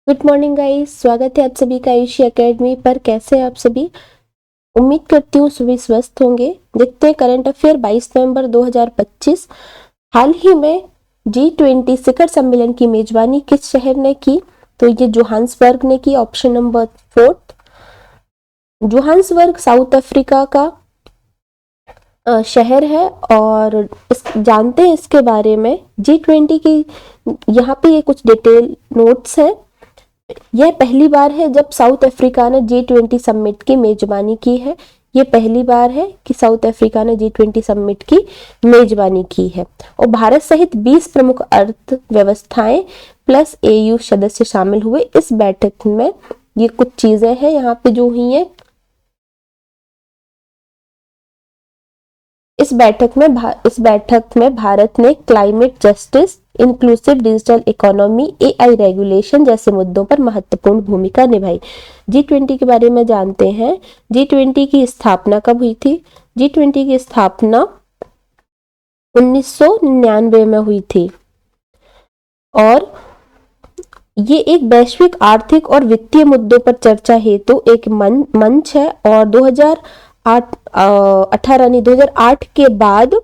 Good morning guys, स्वागत है आप सभी का आयुषी एकेडमी पर। कैसे हैं आप सभी? उम्मीद करती हूँ सभी स्वस्थ होंगे। देखते हैं करंट अफेयर 22 नवंबर 2025। हाल ही में G20 शिखर सम्मेलन की मेजबानी किस शहर ने की? तो ये जोहान्सबर्ग ने की, option number 4। Johannesburg south Africa का शहर है और जानते हैं इसके बारे में। G20 की यहाँ पे ये कुछ डिटेल नोट्स हैं। यह पहली बार है जब साउथ अफ्रीका ने G20 समिट की मेजबानी की है। ये पहली बार है कि साउथ अफ्रीका ने G20 समिट की मेजबानी की है और भारत सहित 20 प्रमुख अर्थव्यवस्थाएं प्लस AU सदस्य शामिल हुए इस बैठक में। ये कुछ चीजें हैं यहाँ पे जो हुई है। इस बैठक में भारत ने climate justice, inclusive digital economy, AI regulation जैसे मुद्दों पर महत्वपूर्ण भूमिका निभाई। G20 के बारे में जानते हैं। G20 की स्थापना कब हुई थी? G20 की स्थापना 1999 में हुई थी और ये एक वैश्विक आर्थिक और वित्तीय मुद्दों पर चर्चा हेतु एक मंच है और 2008 के बाद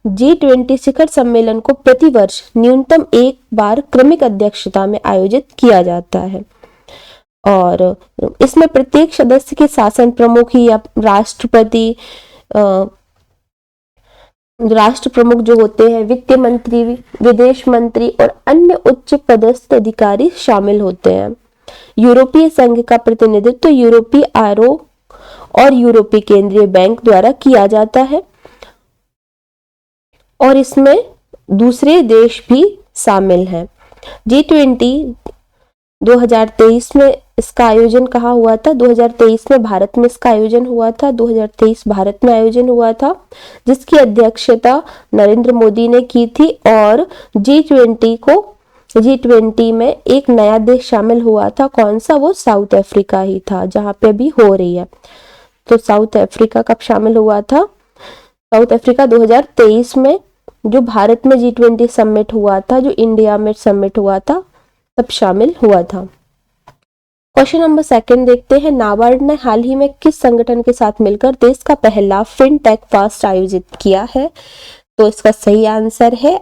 G20 शिखर सम्मेलन को प्रतिवर्ष न्यूनतम एक बार क्रमिक अध्यक्षता में आयोजित किया जाता है और इसमें प्रत्येक सदस्य के शासन प्रमुख या राष्ट्र प्रमुख जो होते हैं, वित्त मंत्री, विदेश मंत्री और अन्य उच्च पदस्थ अधिकारी शामिल होते हैं। यूरोपीय संघ का प्रतिनिधित्व यूरोपीय आयोग और यूरोपीय केंद्रीय बैंक द्वारा किया जाता है और इसमें दूसरे देश भी शामिल हैं। G20 2023 में इसका आयोजन कहाँ हुआ था? 2023 में भारत में इसका आयोजन हुआ था। 2023 भारत में आयोजन हुआ था जिसकी अध्यक्षता नरेंद्र मोदी ने की थी और G20 में एक नया देश शामिल हुआ था। कौन सा? वो साउथ अफ्रीका ही था जहाँ पे अभी हो रही है। तो साउथ अफ्रीका कब शामिल हुआ था? साउथ अफ्रीका 2023 में, जो भारत में G20 समिट हुआ था, जो इंडिया में समिट हुआ था, तब शामिल हुआ था। क्वेश्चन नंबर 2 देखते हैं। नाबार्ड ने हाल ही में किस संगठन के साथ मिलकर देश का पहला फिनटेक फास्ट आयोजित किया है? तो इसका सही आंसर है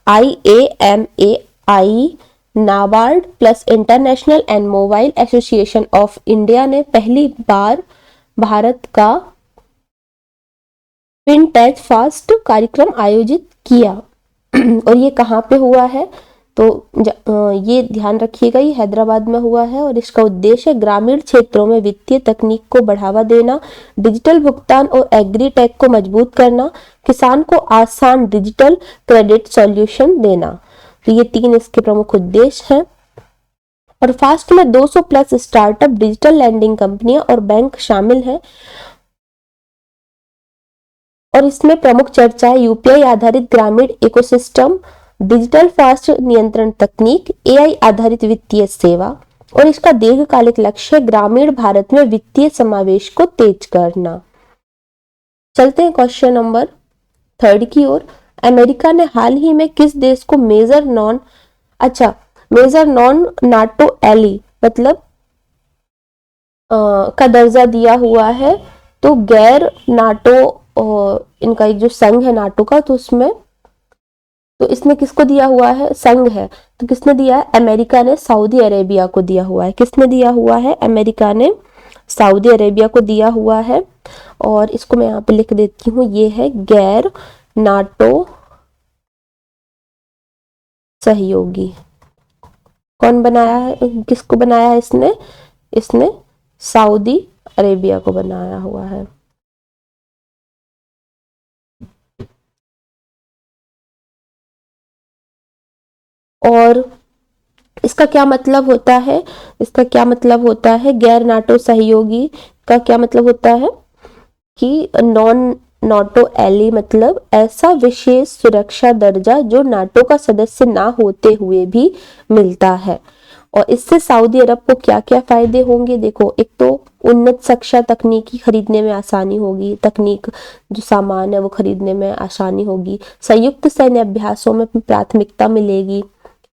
IAMAI। NABARD plus international and mobile association of India ने पहली बार भारत का फिनटेक फास्ट कार्यक्रम आयोजित किया और ये कहाँ पे हुआ है? तो ये ध्यान रखिएगा, ये हैदराबाद में हुआ है और इसका उद्देश्य ग्रामीण क्षेत्रों में वित्तीय तकनीक को बढ़ावा देना, डिजिटल भुगतान और एग्रीटेक को मजबूत करना, किसान को आसान डिजिटल क्रेडिट सॉल्यूशन देना। तो ये 3 इसके प्रमुख उद्देश्य हैं और फास्ट में 200 प्लस स्टार्टअप, डिजिटल लैंडिंग कंपनियां और बैंक शामिल हैं और इसमें प्रमुख चर्चा है UPI आधारित ग्रामीण इकोसिस्टम, डिजिटल फास्ट नियंत्रण तकनीक, AI आधारित वित्तीय सेवा और इसका दीर्घकालिक लक्ष्य ग्रामीण भारत में वित्तीय समावेश को तेज करना। चलते हैं क्वेश्चन नंबर 3 की ओर। अमेरिका ने हाल ही में किस देश को मेजर नॉन नाटो एली मतलब का दर्जा दिया हुआ है? तो गैर नाटो इनका एक जो संघ है नाटो का, तो उसमें तो इसने किसको दिया हुआ है? संघ है, तो किसने दिया है? अमेरिका ने सऊदी अरेबिया को दिया हुआ है। किसने दिया हुआ है? अमेरिका ने सऊदी अरेबिया को दिया हुआ है और इसको मैं यहाँ पे लिख देती हूँ। ये है गैर नाटो सहयोगी। कौन बनाया है? किसको बनाया है इसने? इसने सऊदी अरेबिया को बनाया हुआ है। और इसका क्या मतलब होता है? इसका क्या मतलब होता है? गैर नाटो सहयोगी का क्या मतलब होता है कि नॉन नाटो एली मतलब ऐसा विशेष सुरक्षा दर्जा जो नाटो का सदस्य ना होते हुए भी मिलता है। और इससे सऊदी अरब को क्या क्या फायदे होंगे? देखो, एक तो उन्नत शिक्षा तकनीकी खरीदने में आसानी होगी, तकनीक जो सामान है वो खरीदने में आसानी होगी, संयुक्त सैन्य अभ्यासों में प्राथमिकता मिलेगी,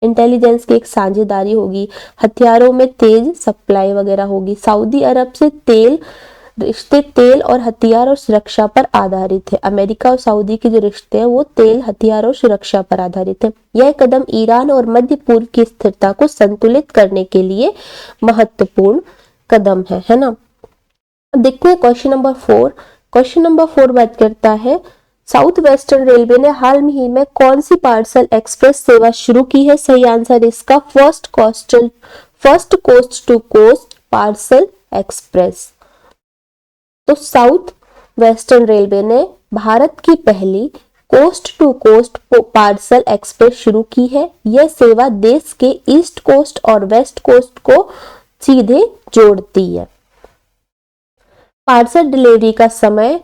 इंटेलिजेंस की एक साझेदारी होगी, हथियारों में तेज सप्लाई वगैरह होगी। सऊदी अरब से रिश्ते तेल और हथियार और सुरक्षा पर आधारित है। अमेरिका और सऊदी के जो रिश्ते हैं वो तेल, हथियार और सुरक्षा पर आधारित है। यह कदम ईरान और मध्य पूर्व की स्थिरता को संतुलित करने के लिए महत्वपूर्ण कदम है ना। अब देखते हैं क्वेश्चन नंबर 4। क्वेश्चन नंबर 4 बात करता है साउथ वेस्टर्न रेलवे ने हाल ही में कौन सी पार्सल एक्सप्रेस सेवा शुरू की है। सही आंसर इसका first coast to coast parcel express. तो साउथ वेस्टर्न रेलवे ने भारत की पहली coast to coast parcel express शुरू की है। यह सेवा देश के ईस्ट कोस्ट और वेस्ट कोस्ट को सीधे जोड़ती है। पार्सल डिलीवरी का समय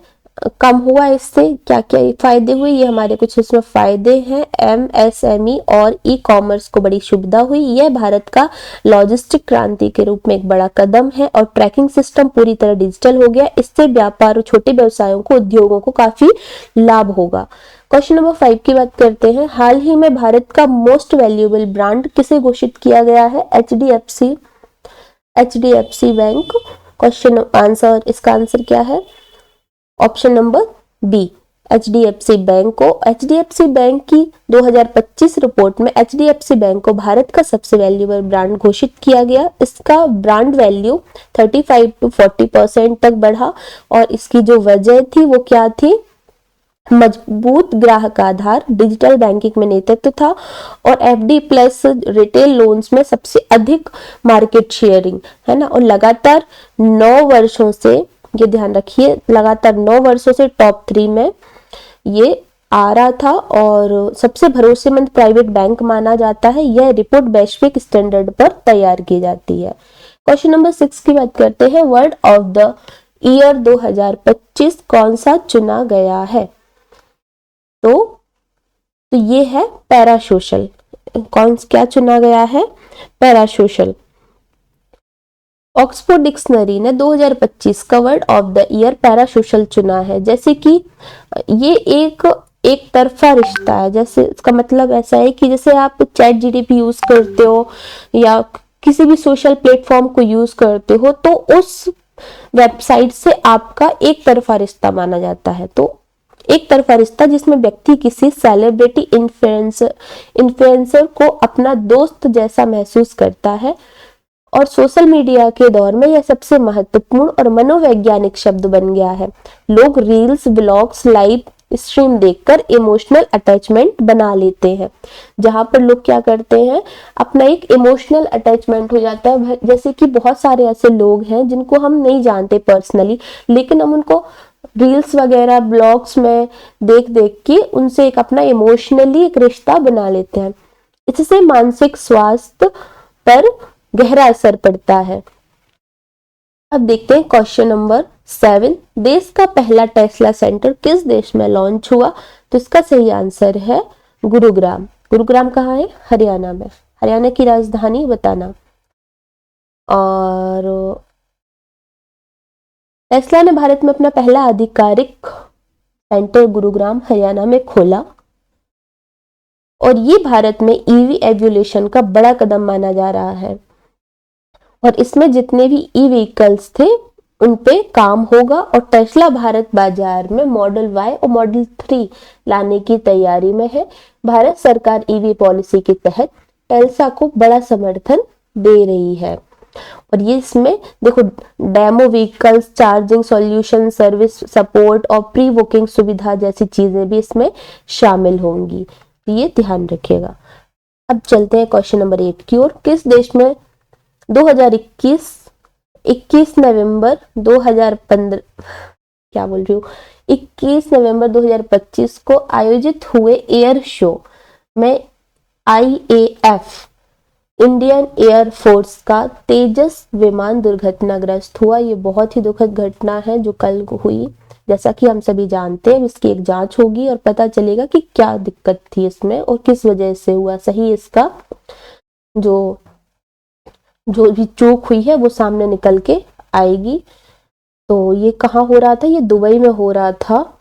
कम हुआ, इससे क्या क्या फायदे हुए, ये हमारे कुछ इसमें फायदे हैं। एमएसएमई और ई कॉमर्स को बड़ी सुविधा हुई। यह भारत का लॉजिस्टिक क्रांति के रूप में एक बड़ा कदम है और ट्रैकिंग सिस्टम पूरी तरह डिजिटल हो गया। इससे व्यापार और छोटे व्यवसायों को, उद्योगों को काफी लाभ होगा। क्वेश्चन नंबर 5 की बात करते हैं। हाल ही में भारत का मोस्ट वैल्यूएबल ब्रांड किसे घोषित किया गया है। HDFC bank. क्वेश्चन आंसर, इसका आंसर क्या है, option number B, HDFC bank को। एचडीएफसी बैंक की 2025 रिपोर्ट में एचडीएफसी बैंक को भारत का सबसे वैल्यूएबल ब्रांड घोषित किया गया। इसका ब्रांड वैल्यू 35 to 40% तक बढ़ा और इसकी जो वजह थी वो क्या थी, मजबूत ग्राहक आधार, डिजिटल बैंकिंग में नेतृत्व था और एफडी प्लस रिटेल लोन्स में सबसे अधिक मार्केट शेयरिंग है ना। और लगातार 9 वर्षों से, ये ध्यान रखिए, लगातार 9 वर्षों से टॉप 3 में ये आ रहा था और सबसे भरोसेमंद प्राइवेट बैंक माना जाता है। यह रिपोर्ट वैश्विक स्टैंडर्ड पर तैयार की जाती है। क्वेश्चन नंबर 6 की बात करते हैं। वर्ड ऑफ द ईयर 2025 कौन सा चुना गया है। तो ये है पैरासोशल। क्या चुना गया है, पैरासोशल। ऑक्सफोर्ड डिक्शनरी ने 2025 का word of the year parasocial चुना है। जैसे कि ये एक तरफा रिश्ता है। जैसे इसका मतलब ऐसा है कि जैसे आप चैट जीटीपी यूज करते हो या किसी भी सोशल प्लेटफॉर्म को यूज करते हो तो उस वेबसाइट से आपका एक तरफा रिश्ता माना जाता है। तो एक तरफा रिश्ता जिसमें व्यक्ति किसी सेलिब्रिटी इन्फ्लुएंसर को अपना दोस्त जैसा महसूस करता है और सोशल मीडिया के दौर में यह सबसे महत्वपूर्ण और मनोवैज्ञानिक शब्द बन गया है। लोग रील्स, ब्लॉग्स, लाइव स्ट्रीम देखकर इमोशनल अटैचमेंट बना लेते हैं, जहां पर लोग क्या करते हैं, अपना एक इमोशनल अटैचमेंट हो जाता है। जैसे कि बहुत सारे ऐसे लोग हैं जिनको हम नहीं जानते पर्सनली, लेकिन हम उनको रील्स वगैरह, ब्लॉग्स में देख देख के उनसे एक अपना इमोशनली एक रिश्ता बना लेते हैं। इससे मानसिक स्वास्थ्य पर गहरा असर पड़ता है। अब देखते हैं क्वेश्चन नंबर 7। देश का पहला टेस्ला सेंटर किस देश में लॉन्च हुआ। तो इसका सही आंसर है गुरुग्राम। गुरुग्राम कहाँ है, हरियाणा में। हरियाणा की राजधानी बताना। और टेस्ला ने भारत में अपना पहला आधिकारिक सेंटर गुरुग्राम, हरियाणा में खोला और ये भारत में ईवी एवोल्यूशन का बड़ा कदम माना जा रहा है और इसमें जितने भी ई व्हीकल्स थे उन पे काम होगा और टेस्ला भारत बाजार में मॉडल वाई और मॉडल 3 लाने की तैयारी में है। भारत सरकार ईवी पॉलिसी के तहत टेस्ला को बड़ा समर्थन दे रही है और ये इसमें देखो demo vehicles, charging solution, service support और प्री बुकिंग सुविधा जैसी चीजें भी इसमें शामिल होंगी, ये ध्यान रखिएगा। अब चलते हैं क्वेश्चन नंबर 8 की ओर। किस देश में 21 नवंबर 2025 को आयोजित हुए एयर शो में IAF इंडियन एयर फोर्स का तेजस विमान दुर्घटनाग्रस्त हुआ। ये बहुत ही दुखद घटना है जो कल को हुई। जैसा कि हम सभी जानते हैं इसकी एक जांच होगी और पता चलेगा कि क्या दिक्कत थी इसमें और किस वजह से हुआ। सही इसका जो भी चूक हुई है वो सामने निकल के आएगी। तो ये कहाँ हो रहा था, ये दुबई में हो रहा था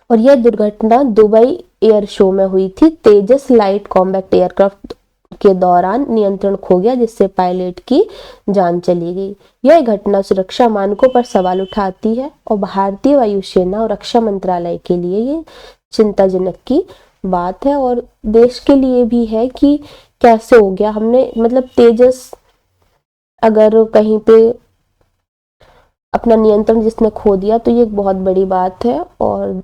और यह दुर्घटना दुबई एयर शो में हुई थी। तेजस लाइट कॉम्बैट एयरक्राफ्ट के दौरान नियंत्रण खो गया, जिससे पायलट की जान चली गई। यह घटना सुरक्षा मानकों पर सवाल उठाती है और भारतीय वायुसेना और रक्षा मंत्रालय के लिए ये चिंताजनक की बात है और देश के लिए भी है कि कैसे हो गया। हमने मतलब तेजस अगर कहीं पे अपना नियंत्रण जिसने खो दिया तो ये एक बहुत बड़ी बात है। और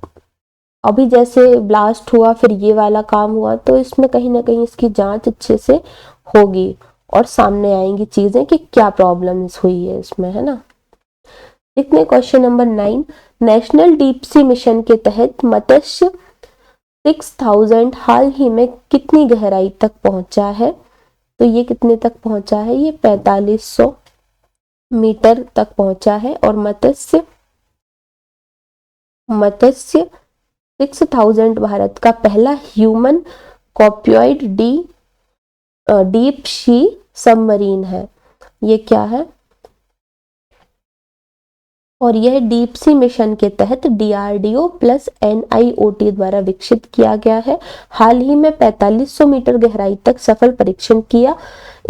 अभी जैसे ब्लास्ट हुआ फिर ये वाला काम हुआ तो इसमें कहीं ना कहीं इसकी जांच अच्छे से होगी और सामने आएंगी चीजें कि क्या प्रॉब्लम्स हुई है इसमें, है ना। देखते हैं question number 9। National deep sea mission के तहत मत्स्य 6000 हाल ही में कितनी गहराई तक पहुंचा है? तो ये कितने तक पहुंचा है? ये 4500 मीटर तक पहुंचा है। और मत्स्य 6000 भारत का पहला ह्यूमन कॉप्योइड डीप सी सबमरीन है। ये क्या है? और यह डीप सी मिशन के तहत DRDO प्लस NIOT द्वारा विकसित किया गया है। हाल ही में 4500 मीटर गहराई तक सफल परीक्षण किया।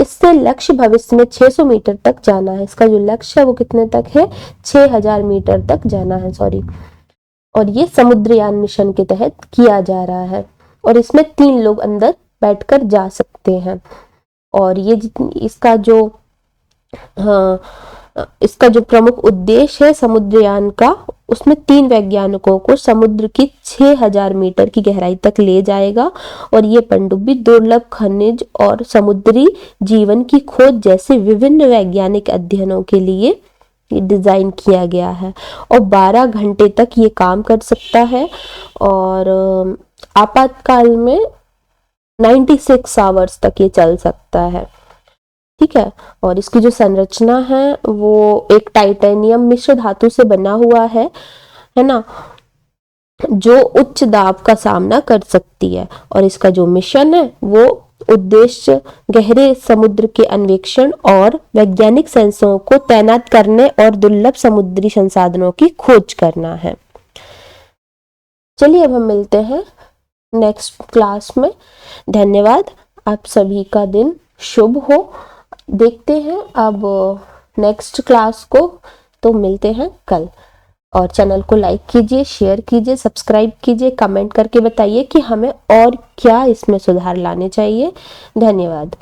इससे लक्ष्य भविष्य में 600 मीटर तक जाना है। इसका जो लक्ष्य है वो कितने तक है? 6000 मीटर तक जाना है, सॉरी। और ये समुद्रयान मिशन के तहत किया जा रहा है और इसमें 3 लोग अंदर बैठकर जा सकते हैं। और ये इसका जो प्रमुख उद्देश्य है समुद्रयान का, उसमें 3 वैज्ञानिकों को समुद्र की 6000 मीटर की गहराई तक ले जाएगा और ये पनडुब्बी दुर्लभ खनिज और समुद्री जीवन की खोज जैसे विभिन्न वैज्ञानिक अध्ययनों के लिए डिजाइन किया गया है और 12 घंटे तक ये काम कर सकता है और आपातकाल में 96 आवर्स तक ये चल सकता है, ठीक है। और इसकी जो संरचना है वो एक टाइटेनियम मिश्र धातु से बना हुआ है ना, जो उच्च दाब का सामना कर सकती है। और इसका जो मिशन है वो उद्देश्य गहरे समुद्र के अन्वेषण और वैज्ञानिक सेंसरों को तैनात करने और दुर्लभ समुद्री संसाधनों की खोज करना है। चलिए अब हम मिलते हैं नेक्स्ट क्लास में। धन्यवाद, आप सभी का दिन शुभ हो। देखते हैं अब नेक्स्ट क्लास को, तो मिलते हैं कल। और चैनल को लाइक कीजिए, शेयर कीजिए, सब्सक्राइब कीजिए, कमेंट करके बताइए कि हमें और क्या इसमें सुधार लाने चाहिए। धन्यवाद।